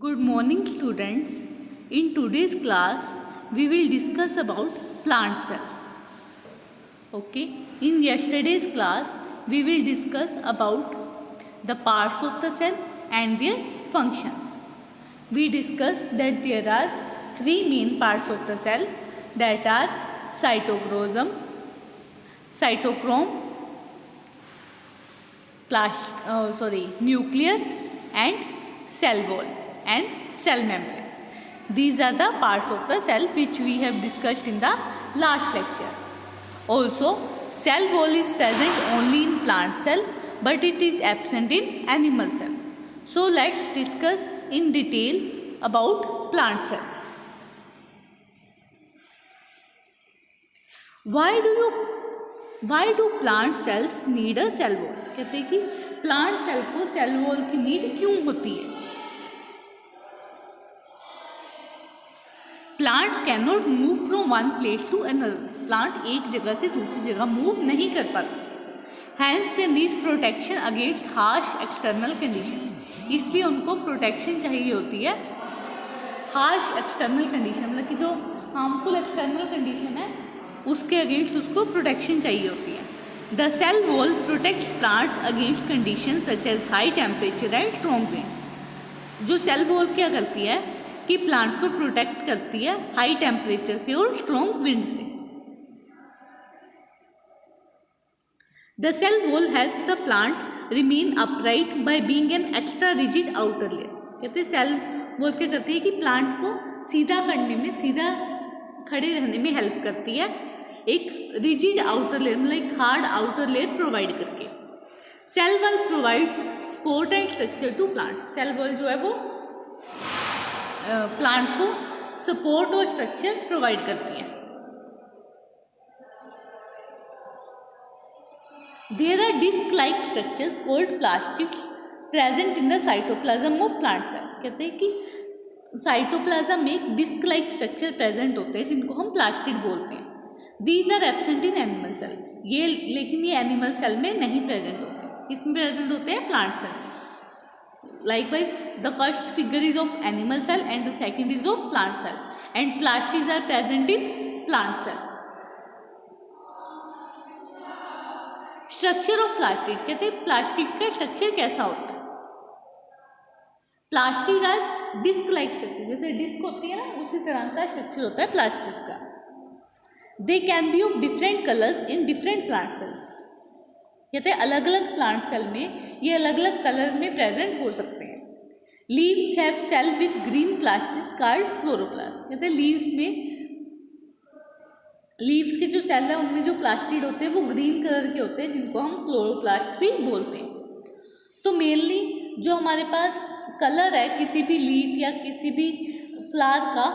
Good morning students. In today's class we will discuss about plant cells. Okay. In yesterday's class we will discuss about the parts of the cell and their functions. We discussed that there are three main parts of the cell, that are cytochrome, nucleus and cell wall and cell membrane. These are the parts of the cell which we have discussed in the last lecture. Also, cell wall is present only in plant cell, but it is absent in animal cell. So let's discuss in detail about plant cell. Why do plant cells need a cell wall? कहते हैं कि plant cell को cell wall की need क्यों होती है? Plants can not move from one place to another. Plant एक जगह से दूसरी जगह मूव नहीं कर पाते. Hence they need protection against harsh external condition. इसलिए उनको प्रोटेक्शन चाहिए होती है. हार्श एक्सटर्नल कंडीशन मतलब कि जो हार्मफुल एक्सटर्नल कंडीशन है उसके अगेंस्ट उसको प्रोटेक्शन चाहिए होती है. The cell wall protects plants against condition such as high temperature and strong winds. जो सेल वॉल क्या करती है कि प्लांट को प्रोटेक्ट करती है हाई टेम्परेचर से और स्ट्रॉन्ग विंड से. The cell wall help the plant remain upright by being an extra rigid outer layer. कहते हैं सेल वॉल क्या करती है कि प्लांट को सीधा करने में, सीधा खड़े रहने में हेल्प करती है एक रिजिड आउटर लेयर मतलब एक हार्ड आउटर लेयर प्रोवाइड करके. Cell wall provides support and structure to plants. Cell wall जो है वो प्लांट को सपोर्ट और स्ट्रक्चर प्रोवाइड करती है. There are disc like structures called plastids present in the cytoplasm of plant cell. कहते हैं कि साइटोप्लाज्म में एक डिस्क लाइक स्ट्रक्चर प्रेजेंट होते हैं जिनको हम प्लास्टिड बोलते हैं. These are absent in animal cell. लेकिन ये एनिमल सेल में नहीं प्रेजेंट होते. इसमें प्रेजेंट होते हैं plant cell. Likewise, the first figure is of animal cell and the second is of plant cell, and plastids are present in plant cell. Structure of plastid. कहते हैं plastids का structure कैसा होता है. Plastid are disc like structure. जैसे disc होती है ना उसी तरह का स्ट्रक्चर होता है प्लास्टिड का. They can be of different colours in different plant cells. कहते हैं अलग अलग प्लांट सेल में ये अलग अलग कलर में प्रेजेंट हो सकते हैं. Leaves have cell with green plastids called chloroplast. कहते हैं लीव्स के जो सेल है उनमें जो प्लास्टिड होते हैं वो ग्रीन कलर के होते हैं जिनको हम क्लोरोप्लास्ट भी बोलते हैं. तो मेनली जो हमारे पास कलर है किसी भी लीफ या किसी भी फ्लावर का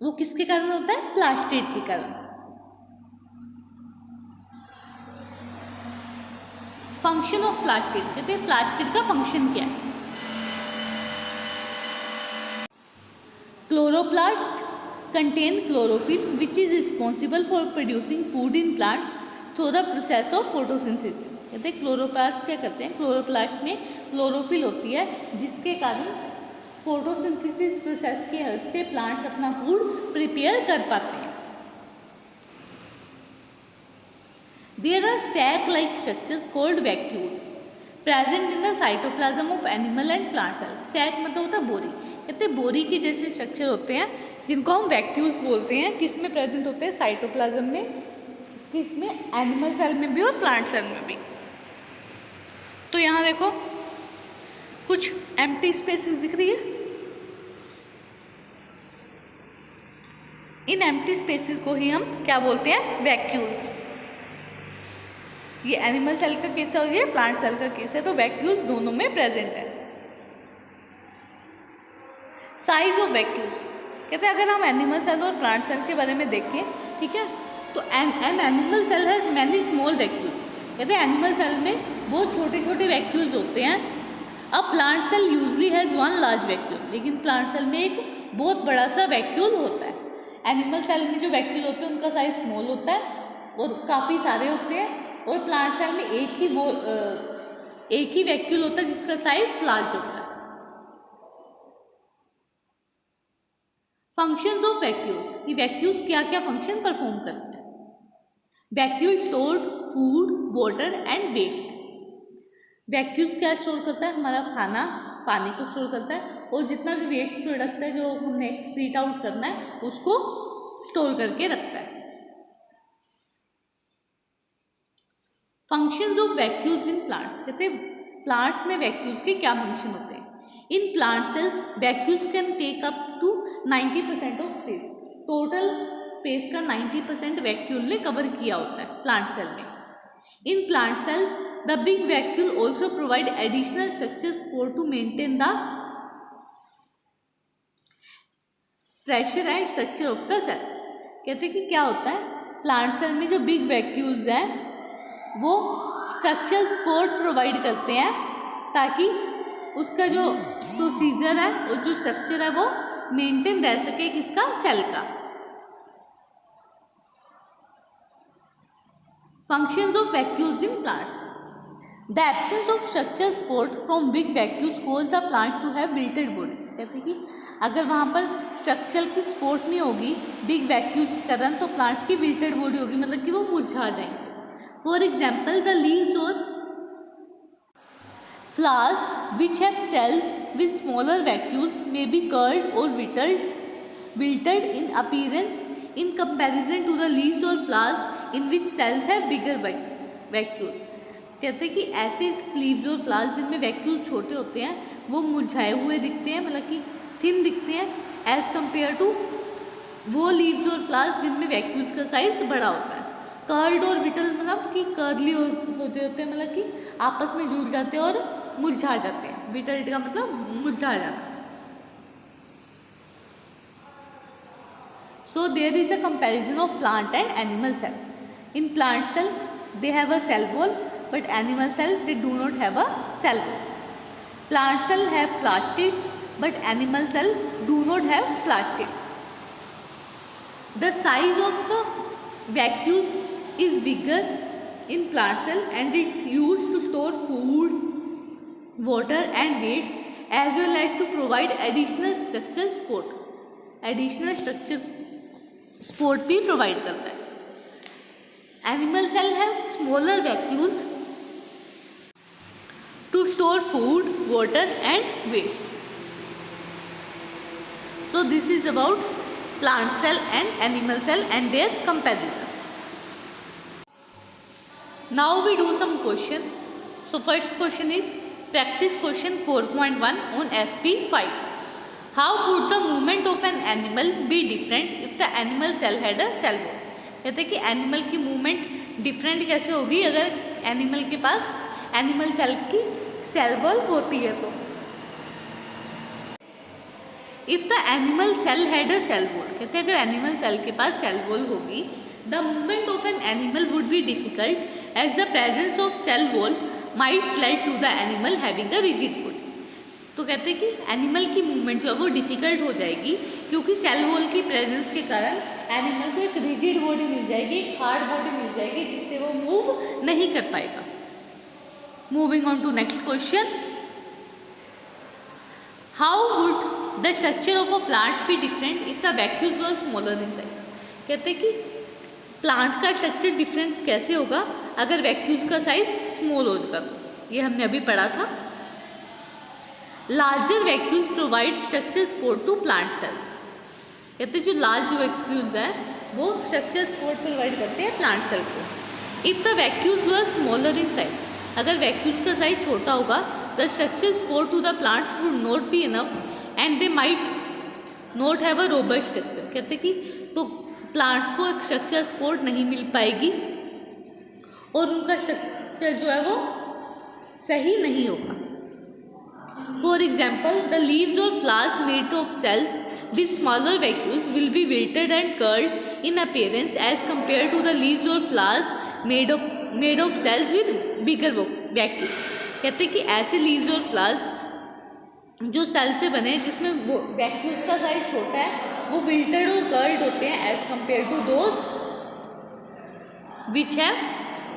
वो किसके कारण होता है? प्लास्टिड के कारण. Function of plastid. कहते हैं प्लास्टिड का फंक्शन क्या है. Chloroplast contain chlorophyll which is responsible for producing food in plants through the process of photosynthesis. कहते हैं क्लोरोप्लास्ट क्या करते हैं, क्लोरोप्लास्ट में क्लोरोफिल होती है जिसके कारण फोटोसिंथेसिस प्रोसेस की हेल्प से प्लांट्स अपना फूड प्रिपेयर कर पाते हैं. There are sac-like structures called vacuoles present in the cytoplasm of animal and plant cells. Sac मतलब होता है बोरी. कहते हैं बोरी के जैसे स्ट्रक्चर होते हैं जिनको हम वैक्यूल्स बोलते हैं. किस में प्रेजेंट होते हैं? साइटोप्लाज्म में. किसमें? एनिमल सेल में भी और प्लांट सेल में भी. तो यहाँ देखो कुछ एम्प्टी स्पेसेस दिख रही है. इन एम्प्टी स्पेसेस को ही हम क्या बोलते हैं? वैक्यूल्स. ये एनिमल सेल का केस है और ये प्लांट सेल का केस है. तो वैक्यूल्स दोनों में प्रेजेंट है. Size of vacuoles. कहते हैं अगर हम एनिमल सेल और प्लांट सेल के बारे में देखें, ठीक है, तो an animal cell has many small vacuoles. कहते हैं एनिमल सेल में बहुत छोटे छोटे वैक्यूल्स होते हैं. अब plant cell usually has one large vacuole. लेकिन प्लांट सेल में एक बहुत बड़ा सा वैक्यूल होता है. एनिमल सेल में जो वैक्यूल होते हैं उनका साइज स्मॉल होता है और काफ़ी सारे होते हैं. और प्लांट सेल में एक ही वैक्यूल होता है जिसका साइज लार्ज होता है. फंक्शंस ऑफ वैक्यूल्स, कि वैक्यूल्स क्या क्या फंक्शन परफॉर्म करते हैं। Vacuole store food, water and waste. Vacuoles क्या स्टोर करता है, हमारा खाना, पानी को स्टोर करता है, और जितना भी वेस्ट प्रोडक्ट है जो हमने एक्सक्रीट आउट करना है उसको स्टोर करके रखता है। Functions of vacuoles in plants, कहते हैं प्लांट्स में वैक्यूल्स के क्या फंक्शन होते हैं। In plant cells vacuoles can take up to 90% of space. Total space का 90% वैक्यूल ने कवर किया होता है प्लांट सेल में। In plant cells the big vacuole also provide additional structure support to maintain the pressure and structure of the cell. कहते हैं कि क्या होता है, प्लांट सेल में जो बिग वैक्यूल्स हैं वो स्ट्रक्चर सपोर्ट प्रोवाइड करते हैं ताकि उसका जो प्रोसीजर है और जो स्ट्रक्चर है वो मेंटेन रह सके किसका, सेल का। Functions of vacuoles in plants, the absence of structure support from big vacuoles cause the plants to have wilted bodies. कहते हैं कि अगर वहाँ पर स्ट्रक्चर की सपोर्ट नहीं होगी बिग वैक्यूल्स के कारण तो प्लांट्स की विल्टेड बॉडी होगी, मतलब कि वो मुरझा जाएंगे। फॉर एग्जाम्पल द लीव्स और flowers which have cells with smaller vacuoles may be curled or wilted in appearance in comparison to the leaves or flowers in which cells have bigger vacuoles। कहते हैं कि ऐसे leaves और flowers जिनमें vacuoles छोटे होते हैं वो मुरझाए हुए दिखते हैं, मतलब कि थिन दिखते हैं एज कम्पेयर टू वो लीव्स और फ्लावर्स जिनमें वैक्यूल्स का साइज बड़ा होता है। कर्ल्ड और विटल मतलब कि कर्ली होते हैं, मतलब कि आपस में जुड़ जाते हैं और मुरझा जाते हैं। विटल्ड का मतलब मुरझा जाना। So there is a comparison of plant and animal cell. In plant cell they have a cell wall but animal cell they do not have a cell wall. Plant cell have plastids but animal cell do not have plastids. The size of the vacuoles is bigger in plant cell and it used to store food, water and waste as well as to provide additional structural support। additional structure support भी provide करता है। animal cell have smaller vacuoles to store food, water and waste। so this is about plant cell and animal cell and their comparison। Now we do some question। So first question is practice question 4.1 on SP5। How would the movement of an animal be different if the animal cell had a cell wall। कहते हैं कि animal की movement different कैसे होगी अगर animal के पास animal cell की सेल वॉल होती है तो। If the animal cell had a cell wall, कहते हैं अगर एनिमल सेल के पास सेल वॉल होगी the movement of an animal would be difficult as the presence of cell wall might lead to the animal having a rigid body. तो कहते हैं कि एनिमल की मूवमेंट जो है वो डिफिकल्ट हो जाएगी क्योंकि सेल वॉल की प्रेजेंस के कारण एनिमल को एक रिजिड बॉडी मिल जाएगी, एक हार्ड बॉडी मिल जाएगी जिससे वो मूव नहीं कर पाएगा। Moving on to next question. How would the structure of a plant be different if the vacuoles were smaller in size. कहते हैं कि प्लांट का स्ट्रक्चर डिफरेंट कैसे होगा अगर वैक्यूल्स का साइज स्मॉल होगा, तो ये हमने अभी पढ़ा था। Larger vacuoles provide structure support to plant cells. कहते हैं जो लार्ज वैक्यूल्स हैं वो स्ट्रक्चर सपोर्ट प्रोवाइड करते हैं प्लांट सेल को। If the vacuoles were smaller in size, अगर वैक्यूल्स का साइज छोटा होगा the structure support to the plants would not be enough and they might not have a robust structure. कहते हैं कि तो प्लांट्स को एक स्ट्रक्चर सपोर्ट नहीं मिल पाएगी और उनका स्ट्रक्चर जो है वो सही नहीं होगा। फॉर एग्जाम्पल द लीव्स और flowers made of cells with smaller vacuoles will be wilted and curled in appearance as compare to the leaves और flowers made of cells with bigger vacuoles. कहते हैं कि ऐसे लीव्स और flowers जो cell से बने जिसमें वो वैक्यूल्स का साइज छोटा है वो विल्टेड और कर्ल्ड होते हैं as compare to those which have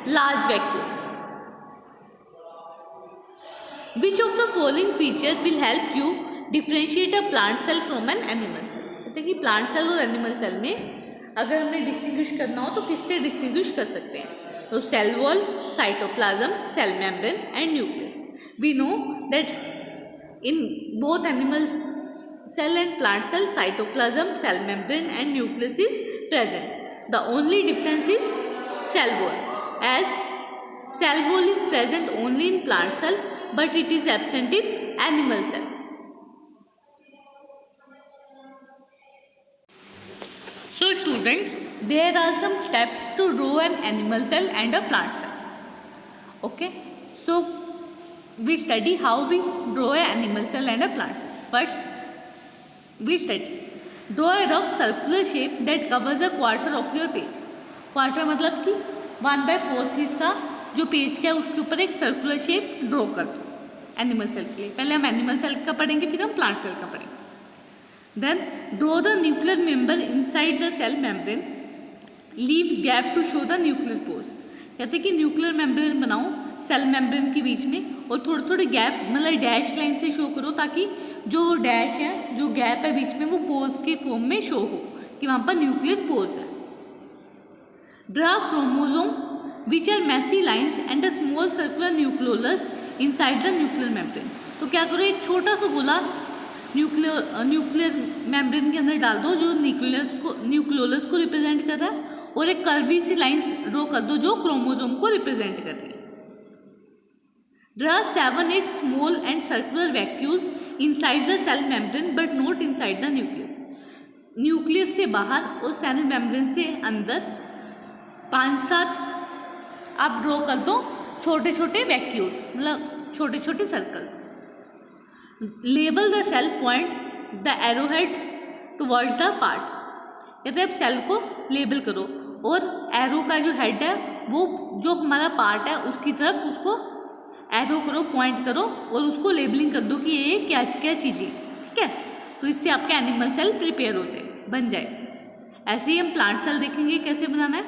large vacuoles. Which of the following feature will help you differentiate a plant cell from an animal cell. कहते हैं कि प्लांट सेल और एनिमल सेल में अगर हमें डिस्टिंग्विश करना हो तो किससे डिस्टिंग्विश कर सकते हैं? तो cell wall, cytoplasm, cell membrane and nucleus. We know that in both animal cell and plant cell, cytoplasm, cell membrane and nucleus is present. The only difference is cell wall, as cell wall is present only in plant cell but it is absent in animal cell. So students, there are some steps to draw an animal cell and a plant cell. Okay, so we study how we draw an animal cell and a plant cell. First we study draw a rough circular shape that covers a quarter of your page. Quarter मतलब कि 1/4 हिस्सा जो page का है उसके ऊपर एक circular shape draw कर दो एनिमल सेल के लिए. पहले हम एनिमल सेल का पढ़ेंगे, फिर हम प्लांट सेल का पढ़ेंगे. Then draw the nuclear membrane inside the cell membrane, leaves gap to show the nuclear pores. कहते हैं कि न्यूक्लियर मेम्ब्रेन बनाओ सेल मेम्ब्रेन के बीच में और थोड़े थोड़े गैप मतलब डैश लाइन से शो करो ताकि जो डैश है, जो गैप है बीच में, वो पोज के फॉर्म में शो हो कि वहाँ पर न्यूक्लियर पोज है. Draw chromosome which are messy lines and a small circular nucleolus inside the nuclear membrane. तो क्या करो, एक छोटा सा गोला न्यूक्लियर मेम्ब्रेन के अंदर डाल दो जो न्यूक्लियोलस को रिप्रेजेंट कर रहा है, और एक कर्वी सी लाइन ड्रॉ कर दो जो क्रोमोसोम को रिप्रेजेंट कर रही है. Draw 7-8 small and circular vacuoles inside the cell membrane but not inside the nucleus. Nucleus से बाहर और सेल मेम्ब्रेन से अंदर 5-7 आप ड्रॉ कर दो छोटे छोटे वैक्यूल्स, मतलब छोटे छोटे circles. Label the cell point the arrowhead towards the part. कहते हैं अब सेल को लेबल करो और एरो का जो हेड है वो जो हमारा पार्ट है उसकी तरफ उसको एरो करो, पॉइंट करो और उसको लेबलिंग कर दो कि ये क्या क्या चीज़ है. ठीक है, तो इससे आपके एनिमल सेल प्रिपेयर हो जाए, बन जाए. ऐसे ही हम प्लांट सेल देखेंगे कैसे बनाना है.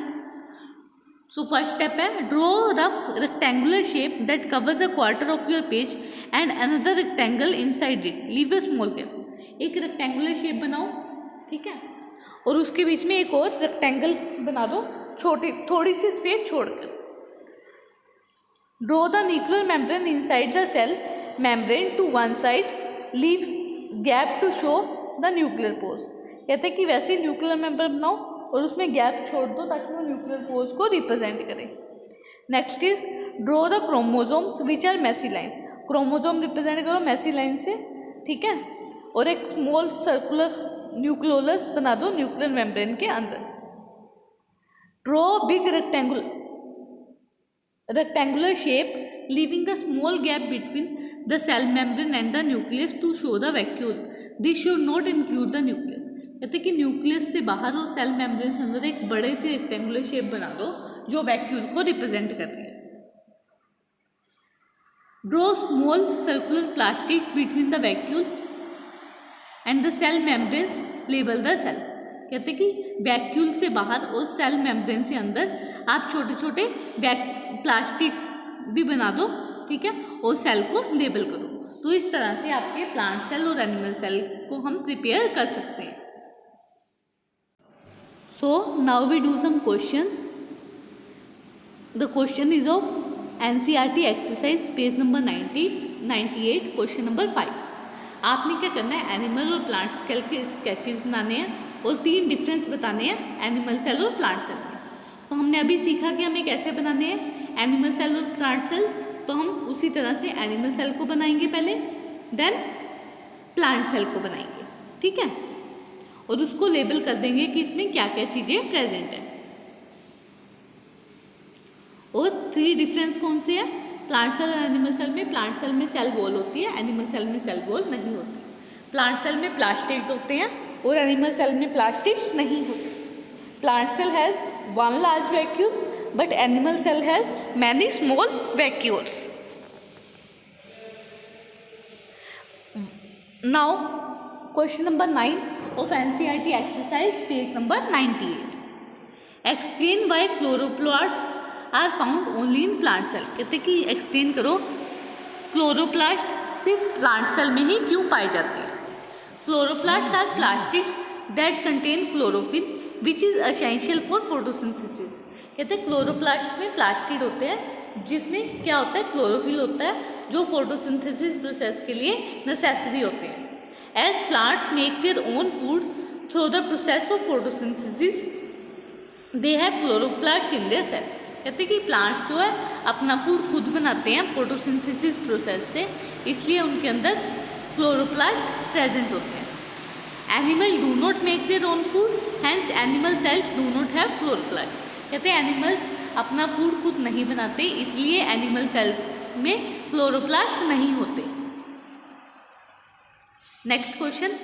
सो फर्स्ट स्टेप है draw rough rectangular shape that covers a quarter of your page and another rectangle inside it, leave a small gap. एक रेक्टेंगुलर शेप बनाओ, ठीक है, और उसके बीच में एक और रेक्टेंगल बना दो छोटी थोड़ी सी स्पेस छोड़कर. Draw the nuclear membrane inside the cell membrane to one side, leaves gap to show the nuclear pores. कहते हैं कि वैसे न्यूक्लियर मेम्ब्रेन बनाओ और उसमें गैप छोड़ दो ताकि वो न्यूक्लियर पोर्स को रिप्रेजेंट करे. Next is draw the chromosomes which are messy lines. Chromosome represent करो मैसी लाइन से, ठीक है, और एक स्मॉल सर्कुलर न्यूक्लियोलस बना दो न्यूक्लियर मेम्ब्रेन के अंदर. Draw big rectangular shape leaving a small gap between the cell membrane and the nucleus to show the vacuole. This should not include the nucleus. कहते हैं कि न्यूक्लियस से बाहर और सेल मेम्ब्रेन के अंदर एक बड़े से रेक्टेंगुलर शेप बना दो जो वैक्यूल को रिप्रेजेंट कर रही है. Draw small circular plastids between the vacuole and the cell membranes, label the cell. कहते हैं कि वैक्यूल से बाहर और सेल मेम्ब्रेन से अंदर आप छोटे छोटे प्लास्टिक भी बना दो, ठीक है, और सेल को लेबल करो. तो इस तरह से आपके प्लांट सेल और एनिमल सेल को हम प्रिपेयर कर सकते हैं. So now we do some questions. The question is of NCERT exercise page number 98, question number 5. आपने क्या करना है, एनिमल और प्लांट सेल के स्केचेस बनाने हैं और 3 डिफरेंस बताने हैं एनिमल सेल और प्लांट सेल में. तो हमने अभी सीखा कि हमें कैसे बनाने हैं एनिमल सेल और प्लांट सेल, तो हम उसी तरह से एनिमल सेल को बनाएंगे पहले, देन प्लांट सेल को बनाएंगे, ठीक है, और उसको लेबल कर देंगे कि इसमें क्या क्या चीज़ें प्रेजेंट है. और 3 डिफरेंस कौन से हैं प्लांट सेल और एनिमल सेल में? प्लांट सेल में सेल वॉल होती है, एनिमल सेल में सेल वॉल नहीं होती. प्लांट सेल में प्लास्टिड्स होते हैं और एनिमल सेल में प्लास्टिड्स नहीं होते. Plant cell has one large vacuole but animal cell has many small vacuoles. Now question number 9 of NCERT exercise page number 98. Explain why chloroplasts are found only in plant cell. कहते हैं कि explain करो chloroplast सिर्फ plant cell में ही क्यों पाए जाते हैं. Chloroplast are plastids that contain chlorophyll which is essential for photosynthesis. कहते हैं क्लोरोप्लास्ट में प्लास्टिड होते हैं जिसमें क्या होता है, क्लोरोफिल होता है जो फोटोसिंथेसिस प्रोसेस के लिए नेसेसरी होते हैं। As plants make their own food through the process of photosynthesis they have chloroplast in their cell. कहते हैं कि प्लांट्स जो है अपना फूड खुद बनाते हैं फोटोसिंथेसिस प्रोसेस से, इसलिए उनके अंदर क्लोरोप्लास्ट प्रेजेंट होते हैं। Animal do not make their own food, hence animal cells do not have chloroplast. कहते हैं एनिमल्स अपना फूड खुद नहीं बनाते, इसलिए एनिमल सेल्स में क्लोरोप्लास्ट नहीं होते। Next question,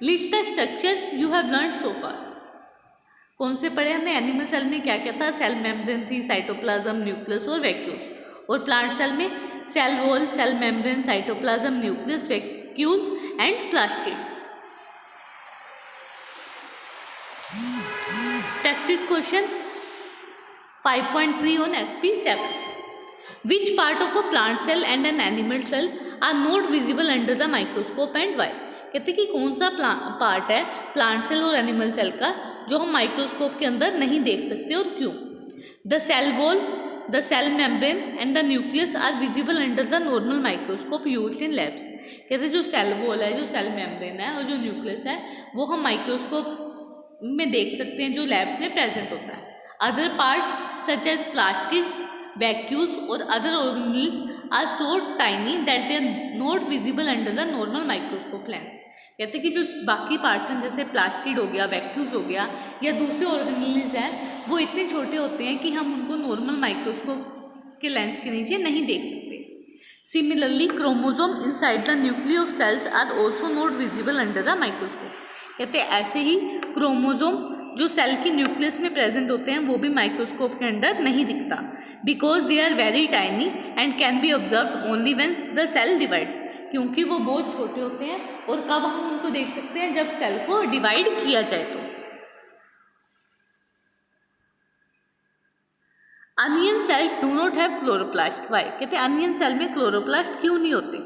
list the structure you have learn so far. कौन से पढ़े हमने? एनिमल सेल में क्या क्या था? सेल मेम्ब्रेन थी, साइटोप्लाज्म, न्यूक्लियस और वैक्यूल्स। और प्लांट सेल में cell wall, cell membrane, cytoplasm, nucleus, vacuoles and plastids. Practice question 5.3 on SP7. Which part of a plant cell and an animal cell are not visible under the microscope and why? कहते हैं कि कौन सा part है plant cell और animal cell का जो हम माइक्रोस्कोप के अंदर नहीं देख सकते और क्यों? The cell wall, the cell membrane and the nucleus are visible under the normal microscope used in labs. कहते हैं जो सेल वॉल है, जो सेल मेम्ब्रेन है और जो न्यूक्लियस है वो हम माइक्रोस्कोप में देख सकते हैं जो लैब्स में प्रेजेंट होता है। Other parts such as plastids, vacuoles और other organelles are so tiny that they are not visible under the normal microscope lens. कहते हैं कि जो बाकी पार्ट्स हैं जैसे प्लास्टिड हो गया, वैक्यूल्स हो गया या दूसरे ऑर्गेनेल्स हैं वो इतने छोटे होते हैं कि हम उनको नॉर्मल माइक्रोस्कोप के लेंस के नीचे नहीं देख सकते। Similarly chromosome inside the nucleus of cells are also not visible under the microscope. कहते हैं ऐसे ही क्रोमोसोम जो सेल की न्यूक्लियस में प्रेजेंट होते हैं वो भी माइक्रोस्कोप के अंदर नहीं दिखता, because they are very tiny and can be observe only when the cell divides. क्योंकि वो बहुत छोटे होते हैं और कब हम उनको देख सकते हैं? जब सेल को डिवाइड किया जाए तो। Onion cells do not have chloroplast, why? कहते हैं अनियन सेल में क्लोरोप्लास्ट क्यों नहीं होते?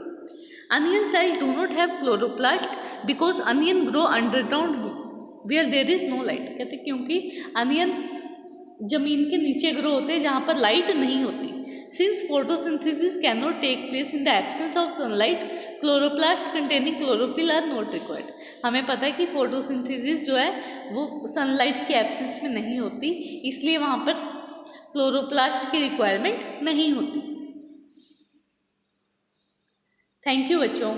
Onion cells do not have chloroplast because onion grow underground where there is no light. कहते हैं क्योंकि अनियन जमीन के नीचे ग्रो होते हैं जहाँ पर लाइट नहीं होती। Since photosynthesis can not take place in the absence of sunlight, chloroplast containing chlorophyll are not required. हमें पता है कि फोटोसिंथेसिस जो है वो सनलाइट के एब्सेंस में नहीं होती, इसलिए वहाँ पर क्लोरोप्लास्ट की रिक्वायरमेंट नहीं होती। थैंक यू बच्चों।